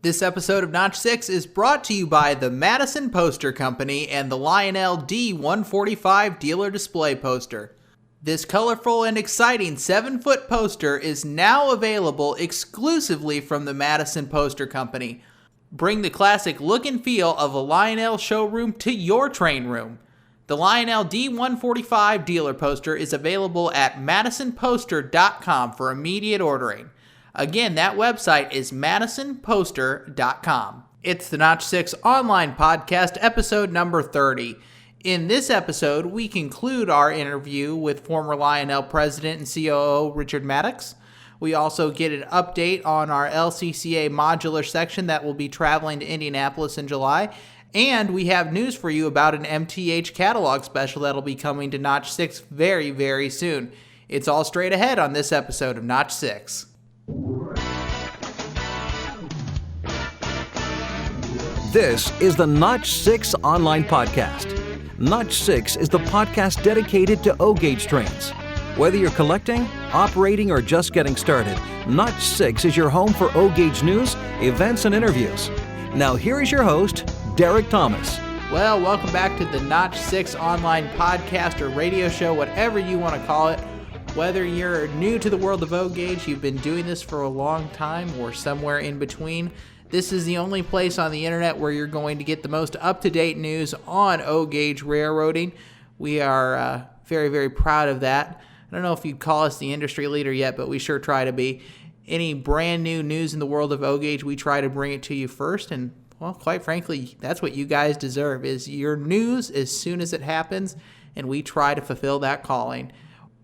This episode of Notch 6 is brought to you by the Madison Poster Company and the Lionel D145 Dealer Display Poster. This colorful and exciting 7-foot poster is now available exclusively from the Madison Poster Company. Bring the classic look and feel of a Lionel showroom to your train room. The Lionel D145 Dealer Poster is available at madisonposter.com for immediate ordering. Again, that website is madisonposter.com. It's the Notch 6 online podcast, episode number 30. In this episode, we conclude our interview with former Lionel President and COO Richard Maddox. We also get an update on our LCCA modular section that will be traveling to Indianapolis in July. And we have news for you about an MTH catalog special that'll be coming to Notch 6 very, very soon. It's all straight ahead on this episode of Notch 6. This is the Notch 6 online podcast. Notch 6 is the podcast dedicated to O-gauge trains. Whether you're collecting, operating, or just getting started, Notch 6 is your home for O-gauge news, events, and interviews. Now here is your host, Derek Thomas. Well, welcome back to the Notch 6 online podcast or radio show, whatever you want to call it. Whether you're new to the world of O-gauge, you've been doing this for a long time, or somewhere in between, this is the only place on the internet where you're going to get the most up-to-date news on O-gauge railroading. We are very, very proud of that. I don't know if you'd call us the industry leader yet, but we sure try to be. Any brand new news in the world of O-gauge, we try to bring it to you first, and well, quite frankly, that's what you guys deserve, is your news as soon as it happens, and we try to fulfill that calling.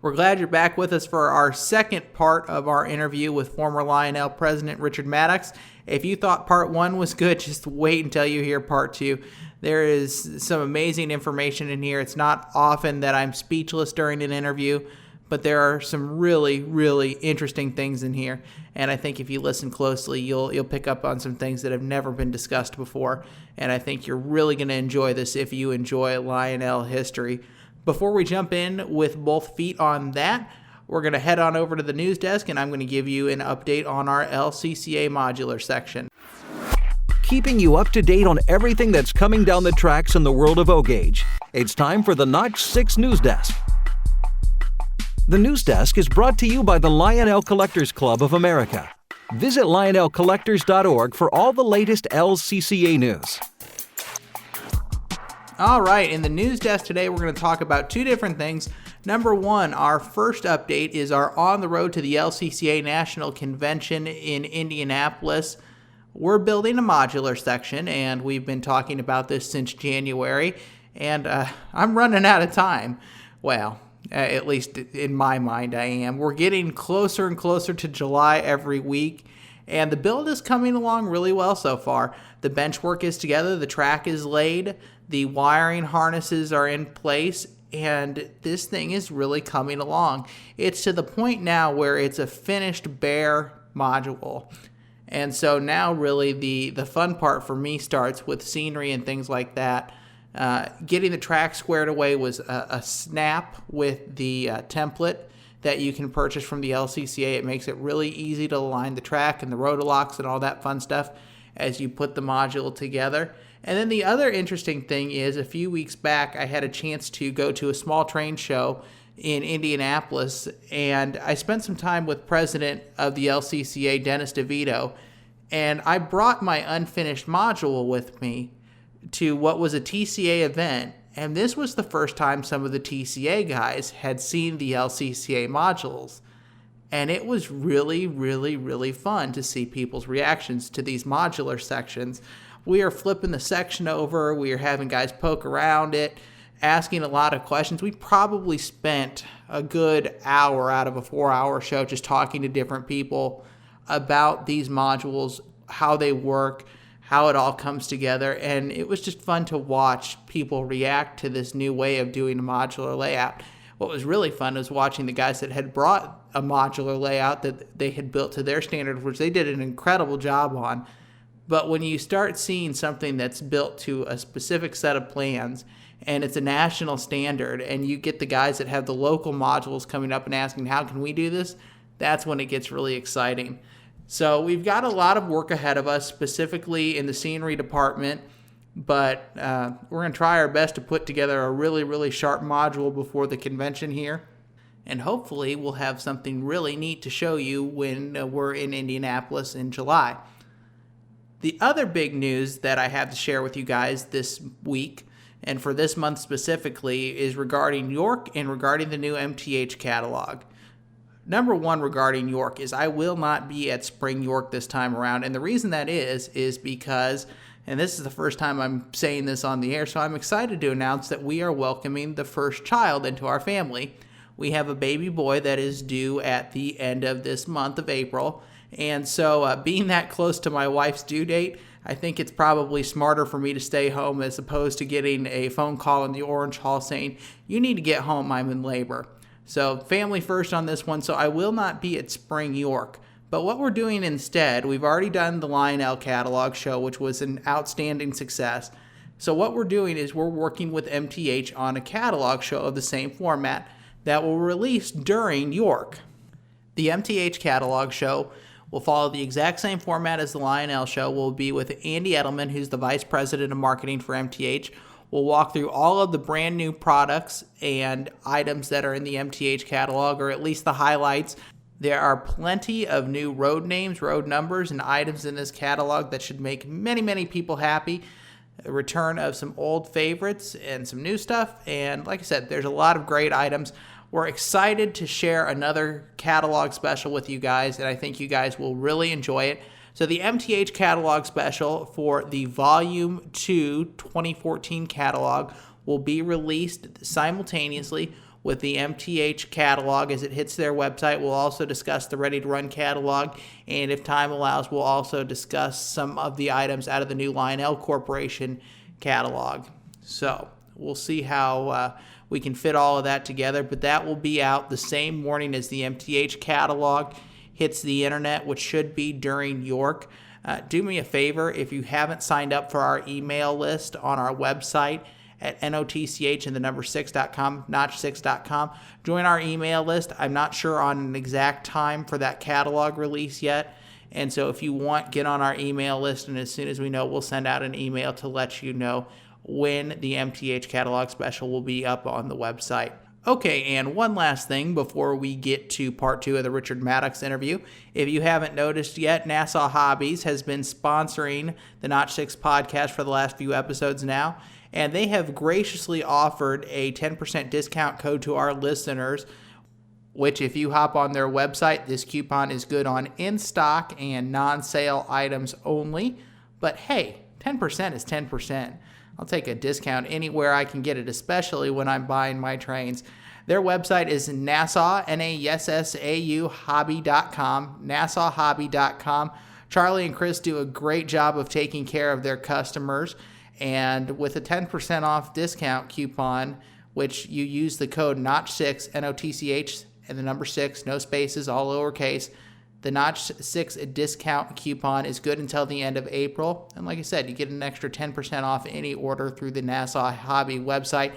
We're glad you're back with us for our second part of our interview with former Lionel President Richard Maddox. If you thought part one was good, just wait until you hear part two. There is some amazing information in here. It's not often that I'm speechless during an interview, but there are some really, really interesting things in here. And I think if you listen closely, you'll pick up on some things that have never been discussed before. And I think you're really going to enjoy this if you enjoy Lionel history. Before we jump in with both feet on that, we're going to head on over to the news desk, and I'm going to give you an update on our LCCA modular section. Keeping you up to date on everything that's coming down the tracks in the world of O-gauge. It's time for the Notch 6 News Desk. The News Desk is brought to you by the Lionel Collectors Club of America. Visit lionelcollectors.org for all the latest LCCA news. All right, in the news desk today, we're going to talk about two different things. Number one, our first update is our On the Road to the LCCA National Convention in Indianapolis. We're building a modular section, and we've been talking about this since January, and I'm running out of time. Well, at least in my mind, I am. We're getting closer and closer to July every week, and the build is coming along really well so far. The bench work is together, the track is laid, the wiring harnesses are in place, and this thing is really coming along. It's to the point now where it's a finished bare module. And so now really the fun part for me starts with scenery and things like that. Getting the track squared away was a snap with the template that you can purchase from the LCCA. It makes it really easy to align the track and the rotolocks and all that fun stuff as you put the module together. And then the other interesting thing is, a few weeks back, I had a chance to go to a small train show in Indianapolis, and I spent some time with President of the LCCA, Dennis DeVito, and I brought my unfinished module with me to what was a TCA event, and this was the first time some of the TCA guys had seen the LCCA modules. And it was really, really, really fun to see people's reactions to these modular sections. We are flipping the section over. We are having guys poke around it, asking a lot of questions. We probably spent a good hour out of a 4-hour show just talking to different people about these modules, how they work, how it all comes together. And it was just fun to watch people react to this new way of doing a modular layout. What was really fun was watching the guys that had brought a modular layout that they had built to their standard, which they did an incredible job on. But when you start seeing something that's built to a specific set of plans and it's a national standard, and you get the guys that have the local modules coming up and asking, how can we do this? That's when it gets really exciting. So we've got a lot of work ahead of us, specifically in the scenery department, but we're going to try our best to put together a really, really sharp module before the convention here. And hopefully we'll have something really neat to show you when we're in Indianapolis in July. The other big news that I have to share with you guys this week, and for this month specifically, is regarding York and regarding the new MTH catalog. Number one regarding York is I will not be at Spring York this time around, and the reason that is because, and this is the first time I'm saying this on the air, so I'm excited to announce that we are welcoming the first child into our family. We have a baby boy that is due at the end of this month of April, and so being that close to my wife's due date, I think it's probably smarter for me to stay home as opposed to getting a phone call in the Orange Hall saying, you need to get home, I'm in labor. So family first on this one, so I will not be at Spring York. But what we're doing instead, we've already done the Lionel catalog show, which was an outstanding success. So what we're doing is we're working with MTH on a catalog show of the same format that will release during York. The MTH catalog show will follow the exact same format as the Lionel show. We'll be with Andy Edelman, who's the Vice President of Marketing for MTH. We'll walk through all of the brand new products and items that are in the MTH catalog, or at least the highlights. There are plenty of new road names, road numbers, and items in this catalog that should make many, many people happy. A return of some old favorites and some new stuff. And like I said, there's a lot of great items. We're excited to share another catalog special with you guys, and I think you guys will really enjoy it. So the MTH catalog special for the Volume 2 2014 catalog will be released simultaneously with the MTH catalog as it hits their website. We'll also discuss the Ready to Run catalog, and if time allows, we'll also discuss some of the items out of the new Lionel Corporation catalog. So we'll see how we can fit all of that together, but that will be out the same morning as the MTH catalog hits the internet, which should be during York. Do me a favor, if you haven't signed up for our email list on our website at notch and the number 6.com, notch6.com, join our email list. I'm not sure on an exact time for that catalog release yet, and so if you want, get on our email list, and as soon as we know, we'll send out an email to let you know when the MTH catalog special will be up on the website. Okay, and one last thing before we get to part 2 of the Richard Maddox interview. If you haven't noticed yet, Nassau Hobbies has been sponsoring the Notch 6 podcast for the last few episodes now, and they have graciously offered a 10% discount code to our listeners, which if you hop on their website, this coupon is good on in-stock and non-sale items only. But hey, 10% is 10%. I'll take a discount anywhere I can get it, especially when I'm buying my trains. Their website is Nassau, Nassau hobby.com, nassauhobby.com. Charlie and Chris do a great job of taking care of their customers, and with a 10% off discount coupon, which you use the code NOTCH6, NOTCH, and the number 6, no spaces, all lowercase. The Notch 6 discount coupon is good until the end of April. And like I said, you get an extra 10% off any order through the Nassau Hobby website.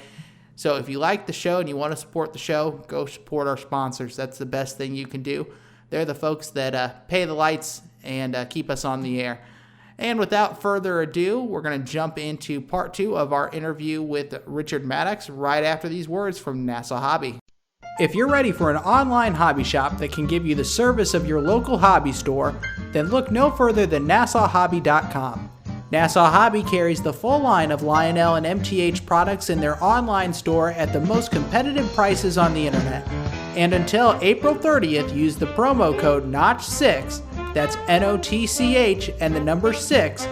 So if you like the show and you want to support the show, go support our sponsors. That's the best thing you can do. They're the folks that pay the lights and keep us on the air. And without further ado, we're going to jump into part 2 of our interview with Richard Maddox right after these words from Nassau Hobby. If you're ready for an online hobby shop that can give you the service of your local hobby store, then look no further than nassauhobby.com. Nassau Hobby carries the full line of Lionel and MTH products in their online store at the most competitive prices on the internet. And until April 30th, use the promo code NOTCH6, that's NOTCH and the number 6,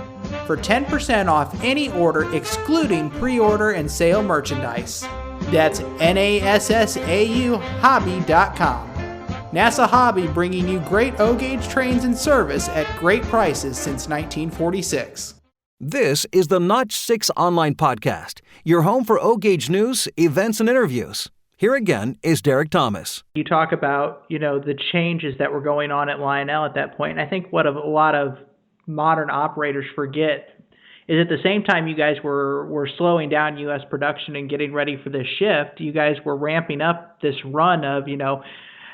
for 10% off any order excluding pre-order and sale merchandise. That's NASSAU hobby.com. Nassau Hobby, bringing you great O-gauge trains and service at great prices since 1946. This is the Notch 6 online podcast, your home for O-gauge news, events, and interviews. Here again is Derek Thomas. You talk about, the changes that were going on at Lionel at that point, and I think what a lot of modern operators forget is at the same time you guys were slowing down U.S. production and getting ready for this shift, you guys were ramping up this run of,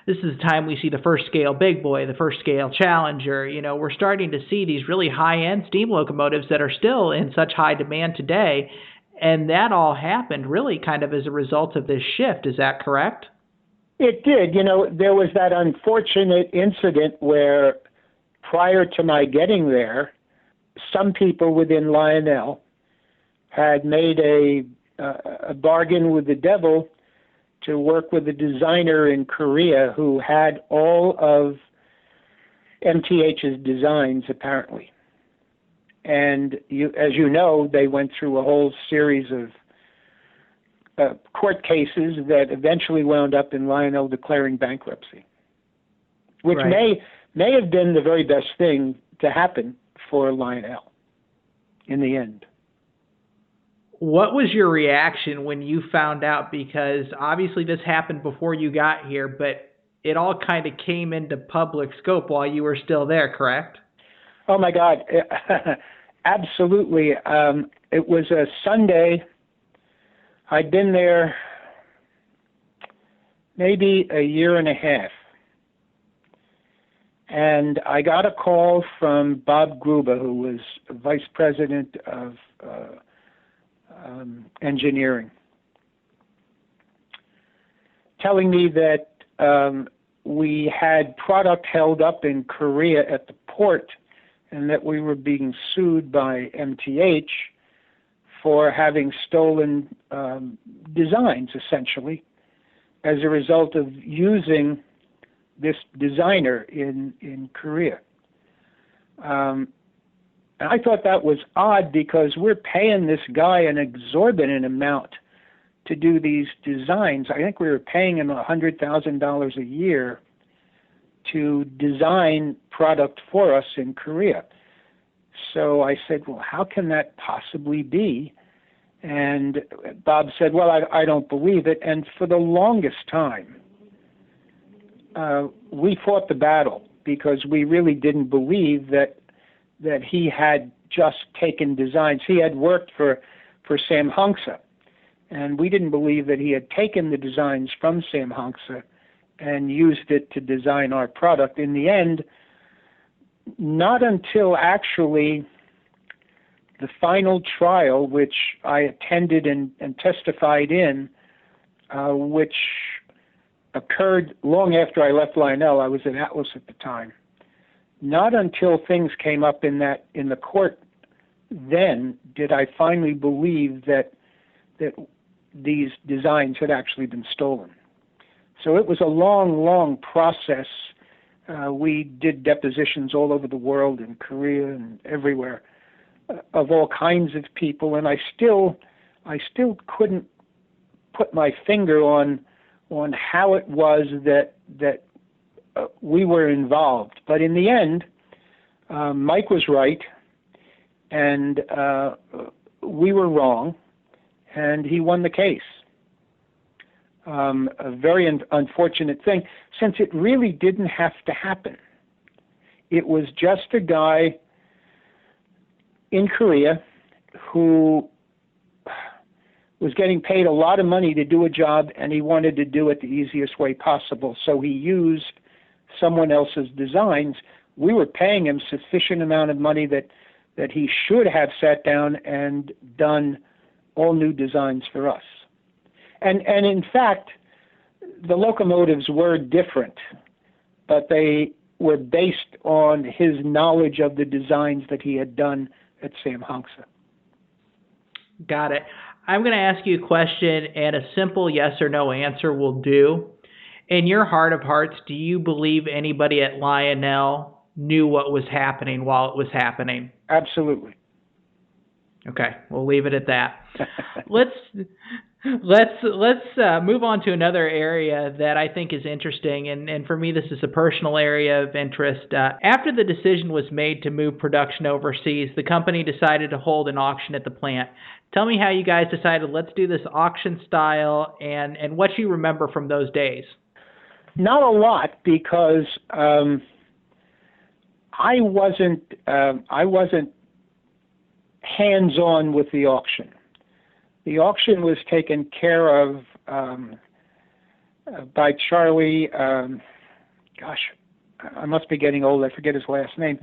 this is the time we see the first scale Big Boy, the first scale Challenger. You know, we're starting to see these really high-end steam locomotives that are still in such high demand today. And that all happened really kind of as a result of this shift. Is that correct? It did. You know, there was that unfortunate incident where prior to my getting there, some people within Lionel had made a bargain with the devil to work with a designer in Korea who had all of MTH's designs, apparently. And as you know, they went through a whole series of court cases that eventually wound up in Lionel declaring bankruptcy, which right. may have been the very best thing to happen for Lionel in the end. What was your reaction when you found out? Because obviously this happened before you got here, but it all kind of came into public scope while you were still there, correct? Oh, my God. Absolutely. It was a Sunday. I'd been there maybe a year and a half. And I got a call from Bob Gruber, who was vice president of engineering, telling me that we had product held up in Korea at the port and that we were being sued by MTH for having stolen designs, essentially, as a result of using this designer in Korea. And I thought that was odd because we're paying this guy an exorbitant amount to do these designs. I think we were paying him $100,000 a year to design product for us in Korea. So I said, well, how can that possibly be? And Bob said, well, I don't believe it. And for the longest time, we fought the battle because we really didn't believe that he had just taken designs. He had worked for Sam Hongsa, and we didn't believe that he had taken the designs from Sam Hongsa and used it to design our product. In the end, not until actually the final trial, which I attended and testified in, which occurred long after I left Lionel. I was at Atlas at the time. Not until things came up in the court then did I finally believe that these designs had actually been stolen. So it was a long, long process. We did depositions all over the world, in Korea and everywhere, of all kinds of people, and I still couldn't put my finger on how it was that we were involved. But in the end, Mike was right, and we were wrong, and he won the case. A very unfortunate thing, since it really didn't have to happen. It was just a guy in Korea who was getting paid a lot of money to do a job, and he wanted to do it the easiest way possible. So he used someone else's designs. We were paying him sufficient amount of money that he should have sat down and done all new designs for us. And in fact, the locomotives were different, but they were based on his knowledge of the designs that he had done at Sam Hongsa. Got it. I'm going to ask you a question, and a simple yes or no answer will do. In your heart of hearts, do you believe anybody at Lionel knew what was happening while it was happening? Absolutely. Okay, we'll leave it at that. Let's move on to another area that I think is interesting, and for me, this is a personal area of interest. After the decision was made to move production overseas, the company decided to hold an auction at the plant. Tell me how you guys decided, let's do this auction style, and what you remember from those days. Not a lot, because I wasn't hands-on with the auction. The auction was taken care of by Charlie. gosh, I must be getting old. I forget his last name.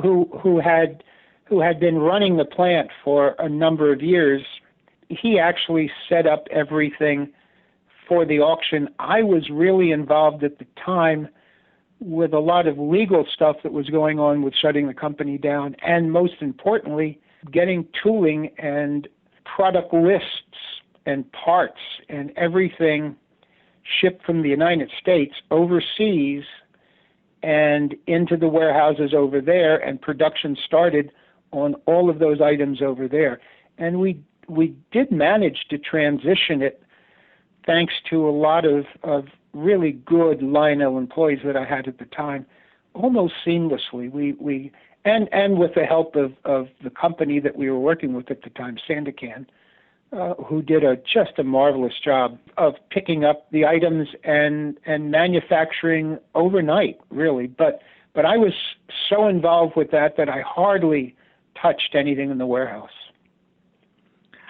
Who had been running the plant for a number of years. He actually set up everything for the auction. I was really involved at the time with a lot of legal stuff that was going on with shutting the company down, and most importantly, getting tooling and product lists and parts and everything shipped from the United States overseas and into the warehouses over there, and production started on all of those items over there. And we did manage to transition it thanks to a lot of really good Lionel employees that I had at the time, almost seamlessly. We with the help of the company that we were working with at the time, Sandokan, who did just a marvelous job of picking up the items and manufacturing overnight, really. But I was so involved with that I hardly touched anything in the warehouse.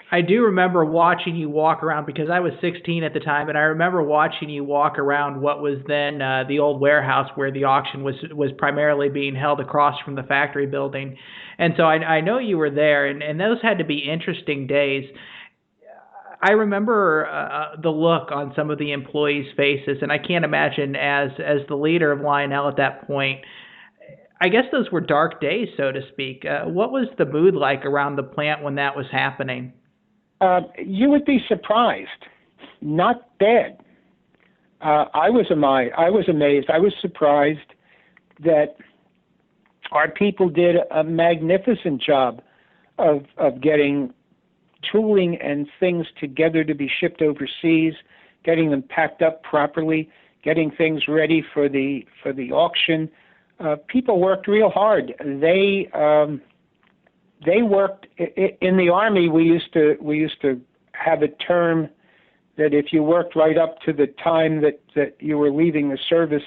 I do remember watching you walk around, because I was 16 at the time, and I remember watching you walk around what was then the old warehouse where the auction was primarily being held across from the factory building. And so I know you were there, and those had to be interesting days. I remember the look on some of the employees' faces, and I can't imagine as the leader of Lionel at that point, I guess those were dark days, so to speak. What was the mood like around the plant when that was happening? You would be surprised. Not bad. I was amazed. I was surprised that our people did a magnificent job of getting tooling and things together to be shipped overseas, getting them packed up properly, getting things ready for the auction. People worked real hard. They worked in the Army. We used to have a term that if you worked right up to the time that you were leaving the service,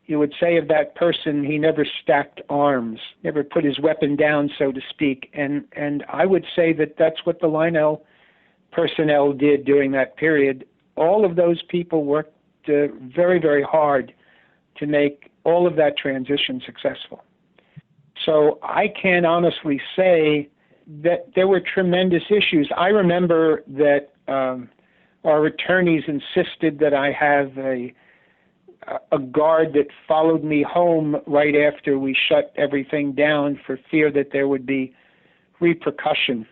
you would say of that person, he never stacked arms, never put his weapon down, so to speak. And I would say that that's what the Lionel personnel did during that period. All of those people worked very, very hard to make all of that transition successful. So I can honestly say that there were tremendous issues. I remember that our attorneys insisted that I have a guard that followed me home right after we shut everything down for fear that there would be repercussion.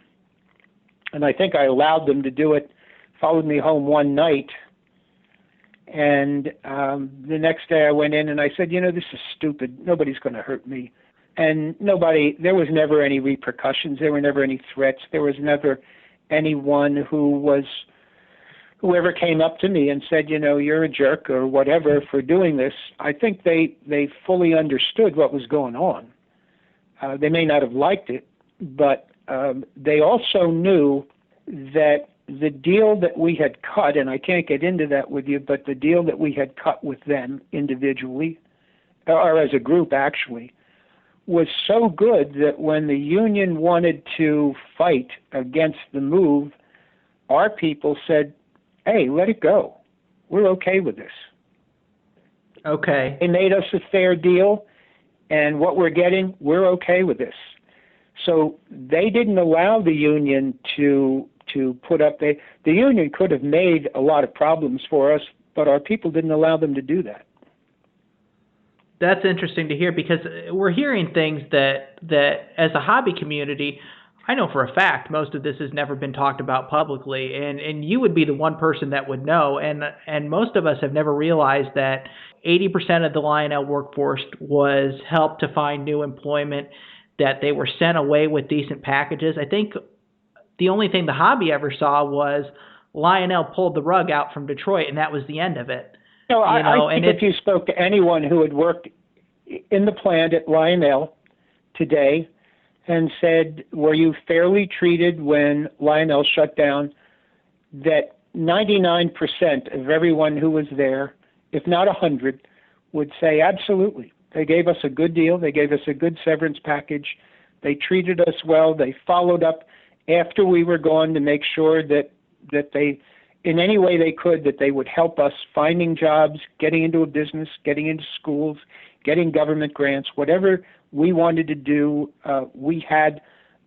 And I think I allowed them to do it, followed me home one night. And the next day I went in and I said, this is stupid. Nobody's going to hurt me. And there was never any repercussions. There were never any threats. There was never anyone whoever came up to me and said, you're a jerk or whatever for doing this. I think they fully understood what was going on. They may not have liked it, but they also knew that the deal that we had cut, and I can't get into that with you, but the deal that we had cut with them individually, or as a group actually, was so good that when the union wanted to fight against the move, our people said, hey, let it go. We're okay with this. Okay. They made us a fair deal, and what we're getting, we're okay with this. So they didn't allow the union to put up. The union could have made a lot of problems for us, but our people didn't allow them to do that. That's interesting to hear, because we're hearing things that as a hobby community, I know for a fact most of this has never been talked about publicly, and you would be the one person that would know, and most of us have never realized that 80% of the Lionel workforce was helped to find new employment, that they were sent away with decent packages. I think the only thing the hobby ever saw was Lionel pulled the rug out from Detroit, and that was the end of it. I think if you spoke to anyone who had worked in the plant at Lionel today and said, were you fairly treated when Lionel shut down, that 99% of everyone who was there, if not 100, would say absolutely. They gave us a good deal. They gave us a good severance package. They treated us well. They followed up after we were gone to make sure that they in any way they could, that they would help us finding jobs, getting into a business, getting into schools, getting government grants, whatever we wanted to do. We had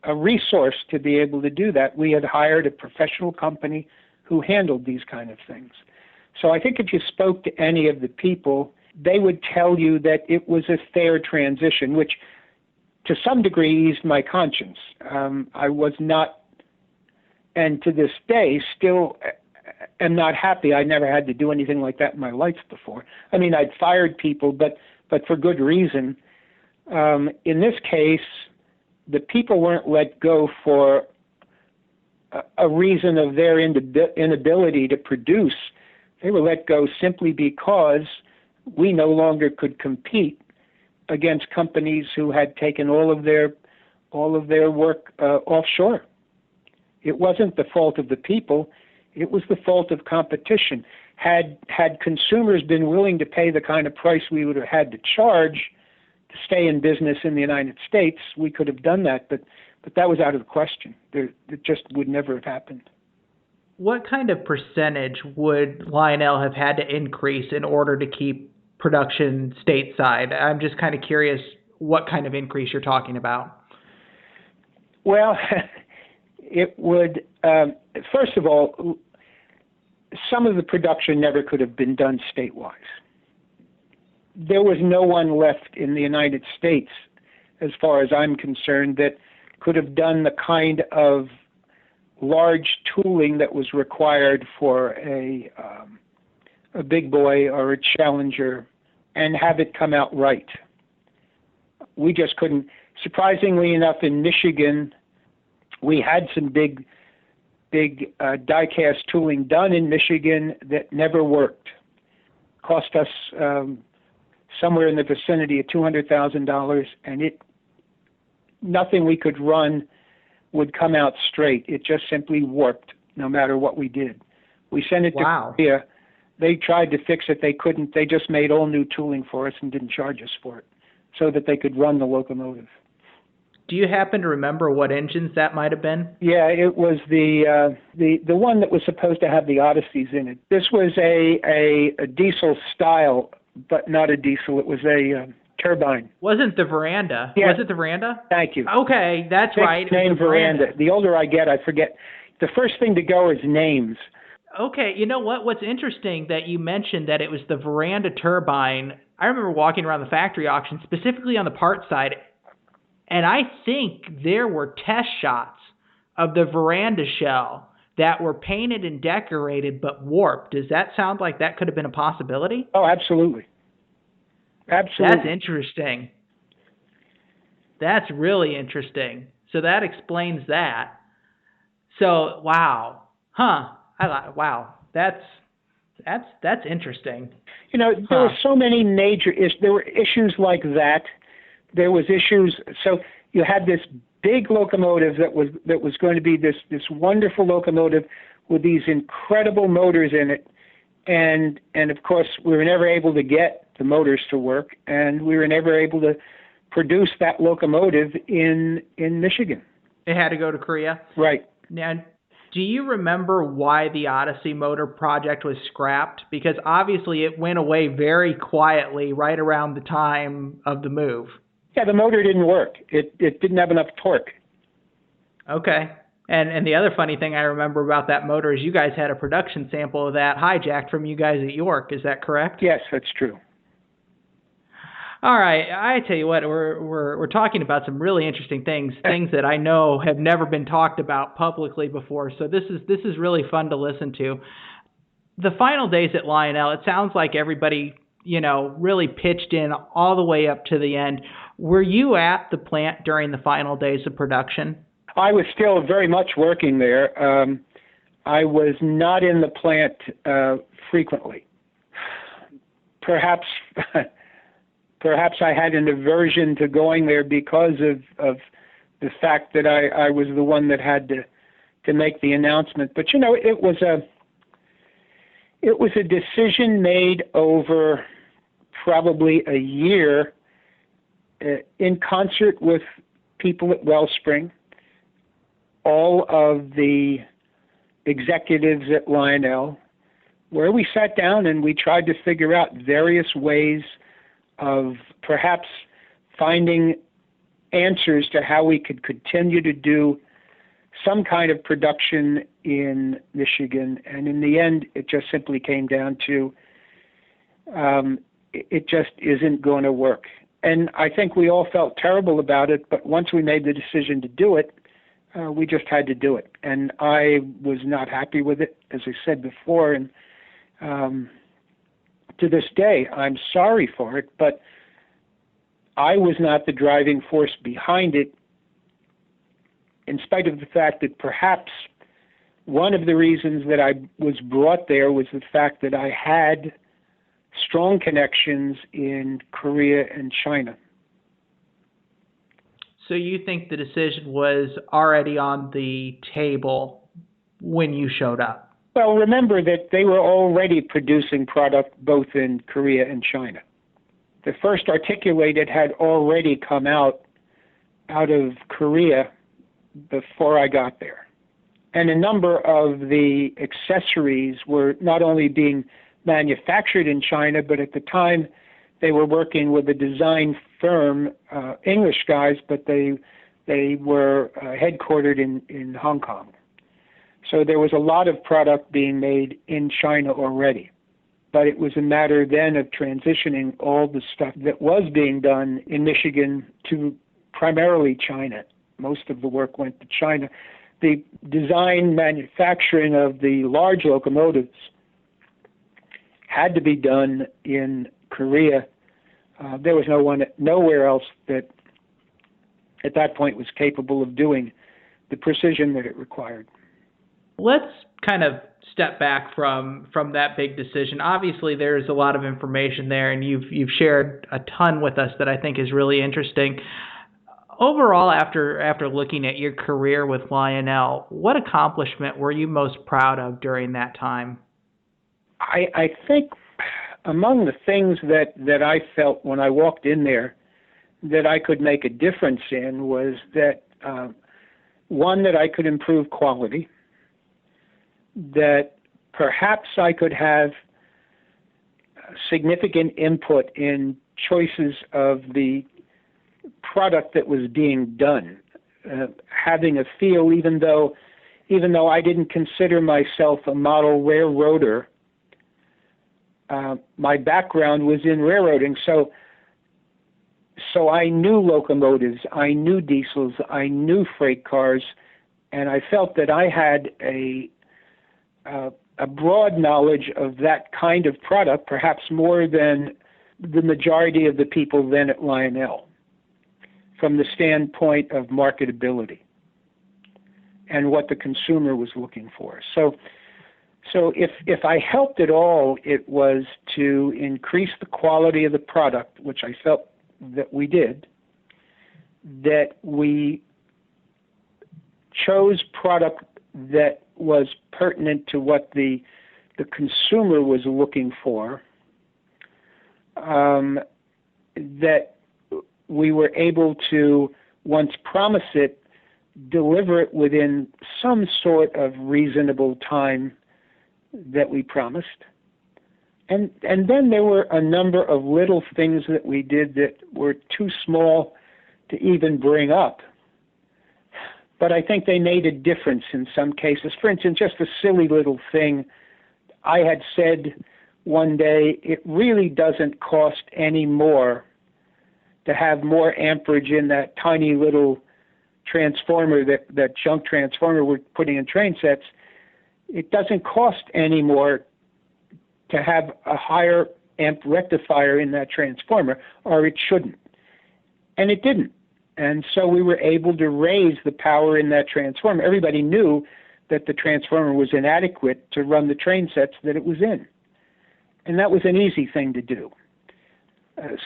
a resource to be able to do that. We had hired a professional company who handled these kind of things. So I think if you spoke to any of the people, they would tell you that it was a fair transition, which to some degree eased my conscience. I was not, and to this day, still am not happy. I never had to do anything like that in my life before. I mean, I'd fired people, but for good reason. In this case, the people weren't let go for a reason of their inability to produce. They were let go simply because we no longer could compete against companies who had taken all of their work offshore. It wasn't the fault of the people. It was the fault of competition. Had consumers been willing to pay the kind of price we would have had to charge to stay in business in the United States, we could have done that, but that was out of the question. It just would never have happened. What kind of percentage would Lionel have had to increase in order to keep production stateside? I'm just kind of curious what kind of increase you're talking about. Well, it would, first of all, some of the production never could have been done statewide. There was no one left in the United States, as far as I'm concerned, that could have done the kind of large tooling that was required for a big boy or a Challenger and have it come out right. We just couldn't. Surprisingly enough, in Michigan, we had some big die-cast tooling done in Michigan that never worked. Cost us somewhere in the vicinity of $200,000, and nothing we could run would come out straight. It just simply warped no matter what we did. We sent it to Korea. They tried to fix it. They couldn't. They just made all new tooling for us and didn't charge us for it so that they could run the locomotive. Do you happen to remember what engines that might have been? Yeah, it was the one that was supposed to have the Odysseys in it. This was a diesel style, but not a diesel. It was a turbine. Wasn't the Veranda? Yeah. Was it the Veranda? Thank you. Okay, that's right. Name Veranda. The older I get, I forget. The first thing to go is names. Okay, you know what? What's interesting that you mentioned that it was the Veranda turbine. I remember walking around the factory auction, specifically on the parts side, and I think there were test shots of the Veranda shell that were painted and decorated but warped. Does that sound like that could have been a possibility? Oh, absolutely. Absolutely. That's interesting. That's really interesting. So that explains that. So, wow. Huh. Wow. That's interesting. You know, there were so many major issues. There were issues like that. There was issues. So you had this big locomotive that was going to be this wonderful locomotive with these incredible motors in it. And of course, we were never able to get the motors to work, and we were never able to produce that locomotive in Michigan. It had to go to Korea? Right. Now, do you remember why the Odyssey motor project was scrapped? Because obviously it went away very quietly right around the time of the move. Yeah, the motor didn't work. It didn't have enough torque. Okay. And the other funny thing I remember about that motor is you guys had a production sample of that hijacked from you guys at York. Is that correct? Yes, that's true. All right, I tell you what, we're talking about some really interesting things that I know have never been talked about publicly before. So this is really fun to listen to. The final days at Lionel, it sounds like everybody, really pitched in all the way up to the end. Were you at the plant during the final days of production? I was still very much working there. I was not in the plant frequently. Perhaps I had an aversion to going there because of the fact that I was the one that had to make the announcement. But it was a decision made over probably a year in concert with people at Wellspring. All of the executives at Lionel, where we sat down and we tried to figure out various ways of perhaps finding answers to how we could continue to do some kind of production in Michigan. And in the end, it just simply came down to it just isn't going to work. And I think we all felt terrible about it, but once we made the decision to do it, we just had to do it. And I was not happy with it, as I said before, and to this day, I'm sorry for it, but I was not the driving force behind it, in spite of the fact that perhaps one of the reasons that I was brought there was the fact that I had strong connections in Korea and China. So you think the decision was already on the table when you showed up? Well, remember that they were already producing product both in Korea and China. The first articulated had already come out of Korea before I got there. And a number of the accessories were not only being manufactured in China, but at the time they were working with a design firm, English guys, but they were headquartered in Hong Kong. So there was a lot of product being made in China already. But it was a matter then of transitioning all the stuff that was being done in Michigan to primarily China. Most of the work went to China. The design manufacturing of the large locomotives had to be done in Korea. There was nowhere else that at that point was capable of doing the precision that it required. Let's kind of step back from that big decision. Obviously, there's a lot of information there, and you've shared a ton with us that I think is really interesting. Overall, after looking at your career with Lionel, what accomplishment were you most proud of during that time? I think among the things that I felt when I walked in there that I could make a difference in was that, one, that I could improve quality, that perhaps I could have significant input in choices of the product that was being done, having a feel, even though I didn't consider myself a model railroader. My background was in railroading, so I knew locomotives, I knew diesels, I knew freight cars, and I felt that I had a broad knowledge of that kind of product, perhaps more than the majority of the people then at Lionel, from the standpoint of marketability and what the consumer was looking for. So if I helped at all, it was to increase the quality of the product, which I felt that we did, that we chose product that was pertinent to what the consumer was looking for, that we were able to, once promise it, deliver it within some sort of reasonable time that we promised. And then there were a number of little things that we did that were too small to even bring up. But I think they made a difference in some cases. For instance, just a silly little thing. I had said one day, it really doesn't cost any more to have more amperage in that tiny little transformer, that junk transformer we're putting in train sets. It doesn't cost any more to have a higher amp rectifier in that transformer, or it shouldn't. And it didn't. And so we were able to raise the power in that transformer. Everybody knew that the transformer was inadequate to run the train sets that it was in. And that was an easy thing to do.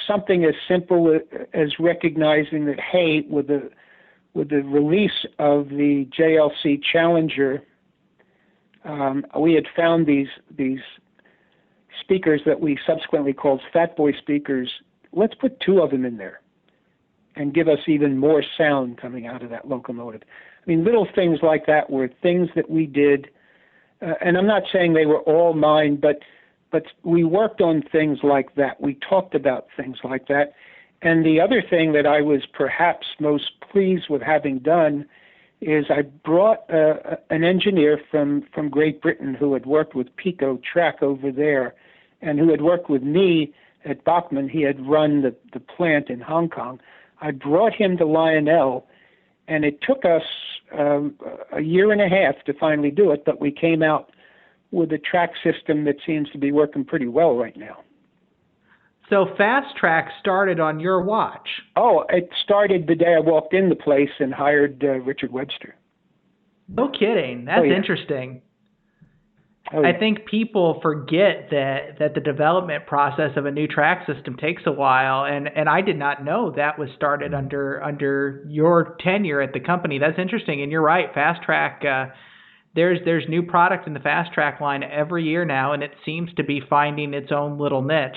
Something as simple as recognizing that, hey, with the release of the JLC Challenger, we had found these speakers that we subsequently called Fat Boy speakers. Let's put two of them in there and give us even more sound coming out of that locomotive. I mean, little things like that were things that we did and I'm not saying they were all mine, but we worked on things like that. We talked about things like that. And the other thing that I was perhaps most pleased with having done is I brought an engineer from Great Britain who had worked with Pico Track over there and who had worked with me at Bachmann. He had run the plant in Hong Kong. I brought him to Lionel, and it took us a year and a half to finally do it, but we came out with a track system that seems to be working pretty well right now. So Fast Track started on your watch. Oh, it started the day I walked in the place and hired Richard Webster. No kidding. That's interesting. Oh, yeah. I think people forget that the development process of a new track system takes a while, and I did not know that was started under your tenure at the company. That's interesting, and you're right. Fast Track, there's new product in the Fast Track line every year now, and it seems to be finding its own little niche.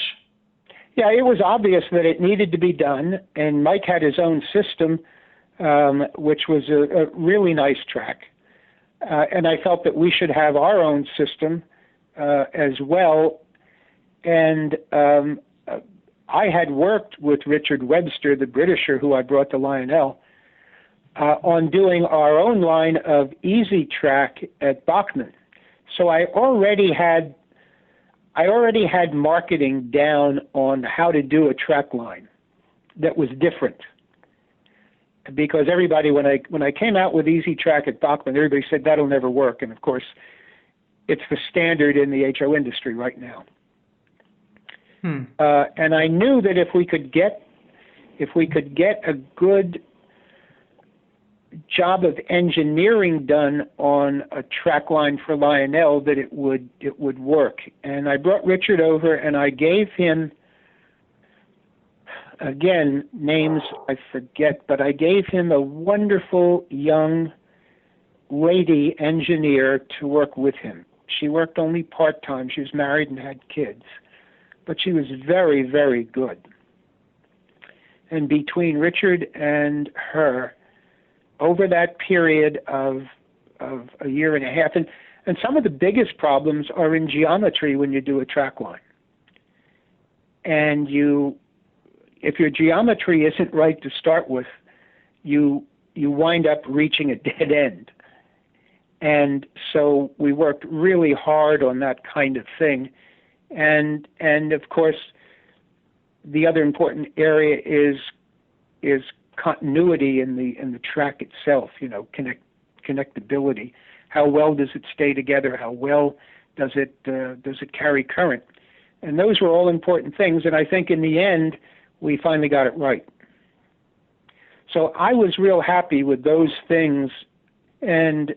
Yeah, it was obvious that it needed to be done, and Mike had his own system, which was a really nice track. And I felt that we should have our own system as well. And I had worked with Richard Webster, the Britisher who I brought to Lionel, on doing our own line of Easy Track at Bachmann. So I already had marketing down on how to do a track line that was different. Because everybody, when I came out with Easy Track at Bachmann, everybody said that'll never work, and of course, it's the standard in the HO industry right now. And I knew that if we could get a good job of engineering done on a track line for Lionel, that it would work. And I brought Richard over, and I gave him, again, names I forget, but I gave him a wonderful young lady engineer to work with him. She worked only part-time. She was married and had kids, but she was very, very good. And between Richard and her, over that period of a year and a half, and some of the biggest problems are in geometry when you do a track line. And if your geometry isn't right to start with, you wind up reaching a dead end. And so we worked really hard on that kind of thing. And of course, the other important area is continuity in the track itself, connectability. How well does it stay together? How well does it carry current? And those were all important things. And I think in the end, we finally got it right. So I was real happy with those things. And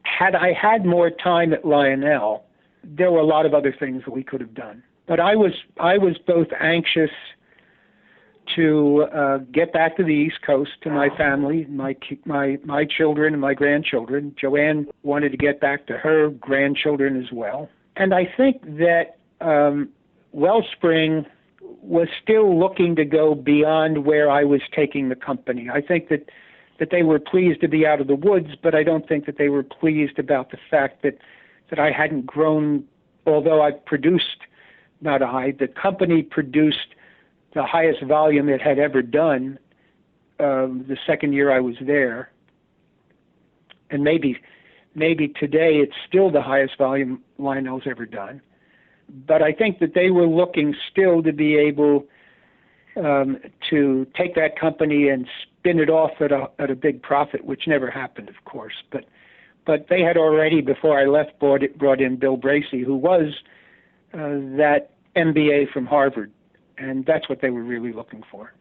had I had more time at Lionel, there were a lot of other things that we could have done. But I was both anxious to get back to the East Coast to my family, my children and my grandchildren. Joanne wanted to get back to her grandchildren as well. And I think that Wellspring was still looking to go beyond where I was taking the company. I think that they were pleased to be out of the woods, but I don't think that they were pleased about the fact that I hadn't grown, although I produced, the company produced the highest volume it had ever done the second year I was there. And maybe today it's still the highest volume Lionel's ever done. But I think that they were looking still to be able to take that company and spin it off at a big profit, which never happened, of course. But they had already, before I left, brought in Bill Bracey, who was that MBA from Harvard. And that's what they were really looking for.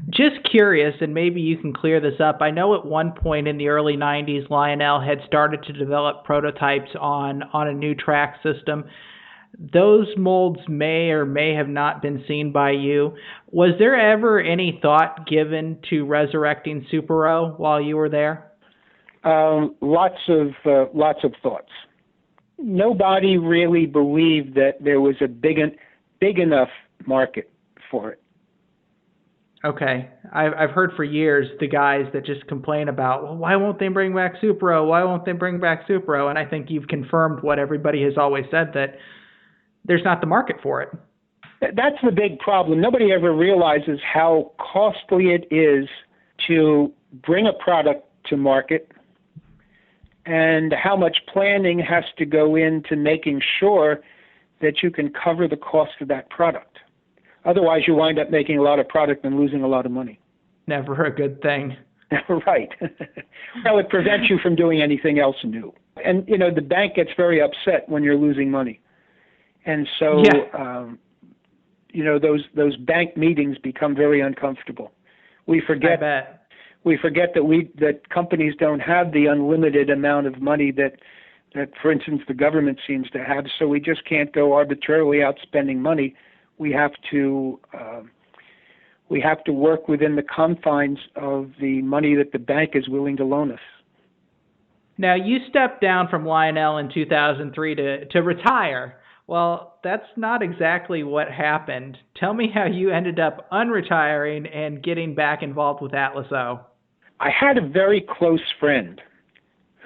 Just curious, and maybe you can clear this up. I know at one point in the early 90s, Lionel had started to develop prototypes on a new track system. Those molds may or may have not been seen by you. Was there ever any thought given to resurrecting Super-O while you were there? Lots of thoughts. Nobody really believed that there was a big enough market for it. Okay. I've heard for years the guys that just complain about, well, why won't they bring back Supro? Why won't they bring back Supro? And I think you've confirmed what everybody has always said, that there's not the market for it. That's the big problem. Nobody ever realizes how costly it is to bring a product to market and how much planning has to go into making sure that you can cover the cost of that product. Otherwise, you wind up making a lot of product and losing a lot of money. Never a good thing. Right. Well, it prevents you from doing anything else new. And, the bank gets very upset when you're losing money. And so, those bank meetings become very uncomfortable. We forget that companies don't have the unlimited amount of money that, for instance, the government seems to have. So we just can't go arbitrarily out spending money. We have to work within the confines of the money that the bank is willing to loan us. Now, you stepped down from Lionel in 2003 to retire. Well, that's not exactly what happened. Tell me how you ended up unretiring and getting back involved with Atlas O. I had a very close friend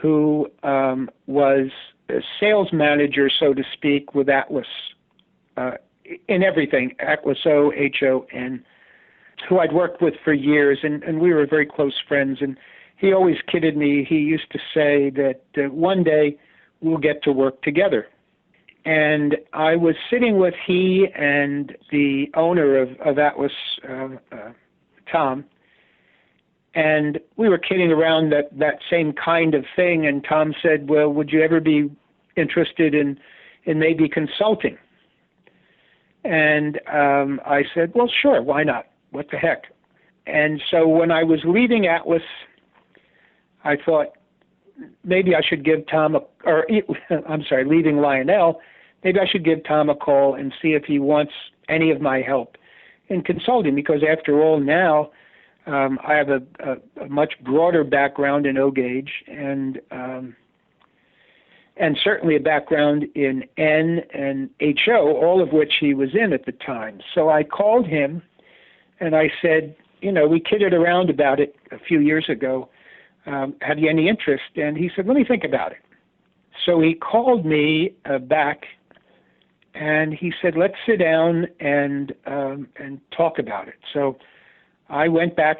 who was a sales manager, so to speak, with Atlas in everything, Atlas O, HON, who I'd worked with for years, and we were very close friends. And he always kidded me. He used to say that one day we'll get to work together. And I was sitting with he and the owner of Atlas, Tom, and we were kidding around that same kind of thing. And Tom said, well, would you ever be interested in maybe consulting? And I said, well, sure, why not? What the heck? And so when I was leaving Atlas, I thought maybe I should give leaving Lionel, maybe I should give Tom a call and see if he wants any of my help in consulting, because after all, now I have a much broader background in O-Gauge and certainly a background in N and HO, all of which he was in at the time. So I called him and I said, we kidded around about it a few years ago. Have you any interest? And he said, let me think about it. So he called me back and he said, let's sit down and talk about it. So I went back,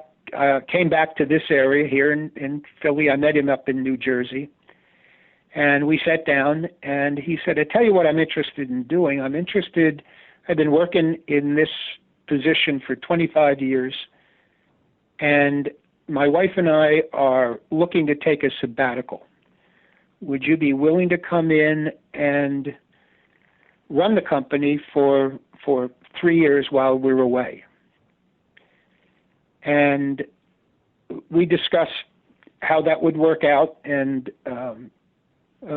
came back to this area here in Philly. I met him up in New Jersey. And we sat down, and he said, I tell you what I'm interested in doing. I've been working in this position for 25 years, and my wife and I are looking to take a sabbatical. Would you be willing to come in and run the company for 3 years while we're away? And we discussed how that would work out and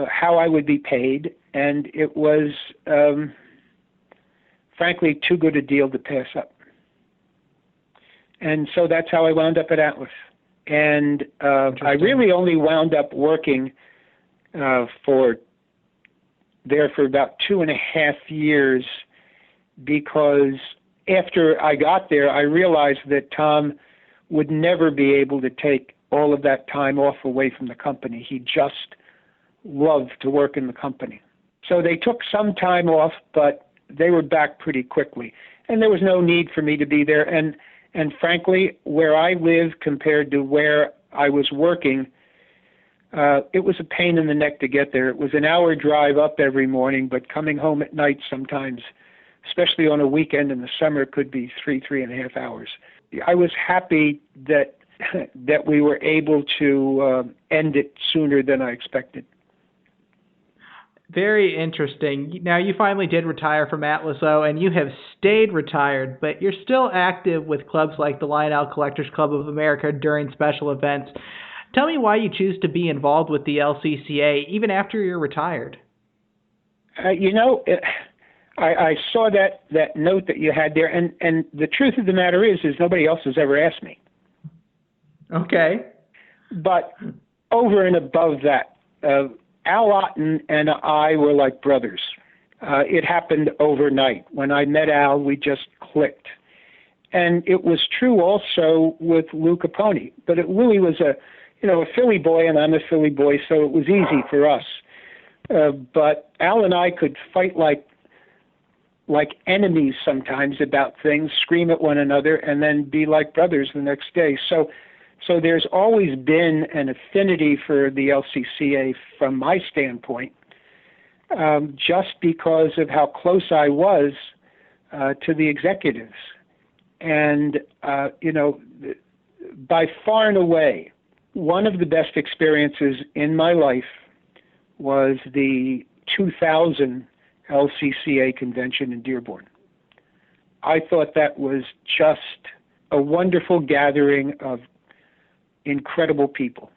how I would be paid, and it was, frankly, too good a deal to pass up. And so that's how I wound up at Atlas. And I really only wound up working for about 2.5 years, because after I got there, I realized that Tom would never be able to take all of that time off away from the company. He just loved to work in the company. So they took some time off, but they were back pretty quickly. And there was no need for me to be there. And frankly, where I live compared to where I was working, it was a pain in the neck to get there. It was an hour drive up every morning, but coming home at night sometimes, especially on a weekend in the summer, could be 3.5 hours. I was happy that we were able to end it sooner than I expected. Very interesting. Now, you finally did retire from Atlas O, and you have stayed retired, but you're still active with clubs like the Lionel Collectors Club of America during special events. Tell me why you choose to be involved with the LCCA even after you're retired. I saw that note that you had there, and the truth of the matter is nobody else has ever asked me. Okay. But over and above that, Al Otten and I were like brothers. It happened overnight. When I met Al, we just clicked. And it was true also with Lou Capone. But Louis was a Philly boy, and I'm a Philly boy, so it was easy for us. But Al and I could fight like enemies sometimes about things, scream at one another, and then be like brothers the next day. So there's always been an affinity for the LCCA from my standpoint, just because of how close I was to the executives. And, by far and away, one of the best experiences in my life was the 2000 LCCA convention in Dearborn. I thought that was just a wonderful gathering of incredible people.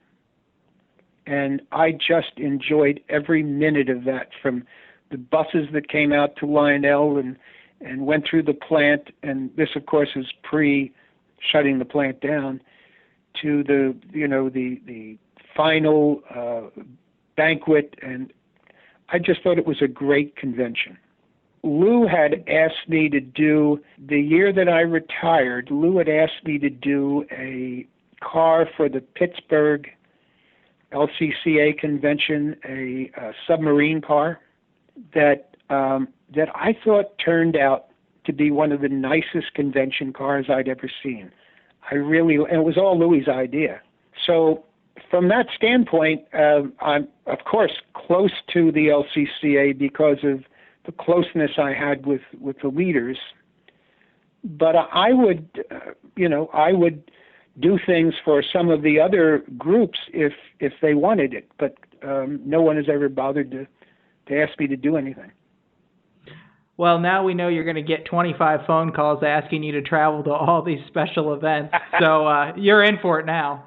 And I just enjoyed every minute of that, from the buses that came out to Lionel and went through the plant, and this, of course, is pre-shutting the plant down, to the final banquet, and I just thought it was a great convention. Lou had asked me to do, the year that I retired, Lou had asked me to do a car for the Pittsburgh LCCA convention, a submarine car that I thought turned out to be one of the nicest convention cars I'd ever seen. And it was all Louis' idea. So from that standpoint, I'm, of course, close to the LCCA because of the closeness I had with the leaders. But I would do things for some of the other groups if they wanted it. But no one has ever bothered to ask me to do anything. Well, now we know you're going to get 25 phone calls asking you to travel to all these special events. So you're in for it now.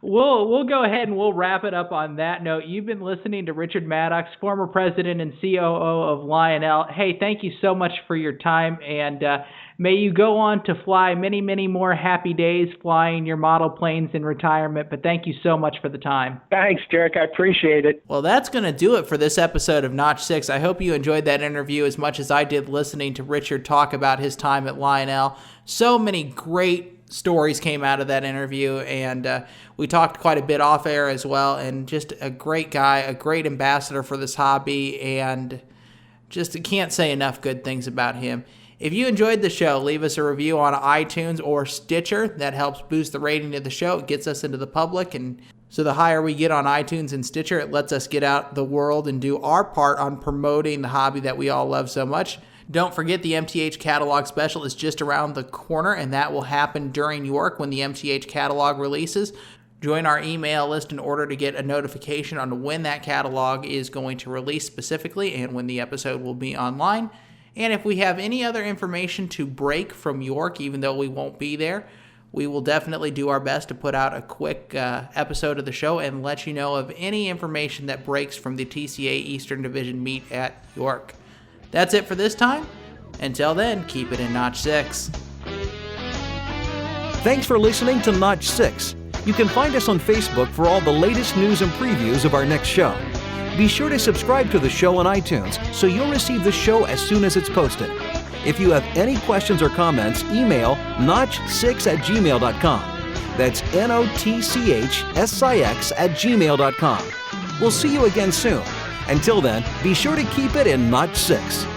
We'll go ahead and we'll wrap it up on that note. You've been listening to Richard Maddox, former president and COO of Lionel. Hey, thank you so much for your time, and may you go on to fly many, many more happy days flying your model planes in retirement. But thank you so much for the time. Thanks, Derek. I appreciate it. Well, that's going to do it for this episode of Notch 6. I hope you enjoyed that interview as much as I did listening to Richard talk about his time at Lionel. So many great stories came out of that interview, and we talked quite a bit off air as well, and just a great guy, a great ambassador for this hobby, and just can't say enough good things about him. If you enjoyed the show, leave us a review on iTunes or Stitcher. That helps boost the rating of the show. It gets us into the public, and so the higher we get on iTunes and Stitcher, it lets us get out the world and do our part on promoting the hobby that we all love so much. Don't forget the MTH Catalog Special is just around the corner, and that will happen during York when the MTH Catalog releases. Join our email list in order to get a notification on when that catalog is going to release specifically and when the episode will be online. And if we have any other information to break from York, even though we won't be there, we will definitely do our best to put out a quick episode of the show and let you know of any information that breaks from the TCA Eastern Division meet at York. That's it for this time. Until then, keep it in Notch 6. Thanks for listening to Notch 6. You can find us on Facebook for all the latest news and previews of our next show. Be sure to subscribe to the show on iTunes so you'll receive the show as soon as it's posted. If you have any questions or comments, email notch6@gmail.com. That's notchsix@gmail.com. We'll see you again soon. Until then, be sure to keep it in Notch 6.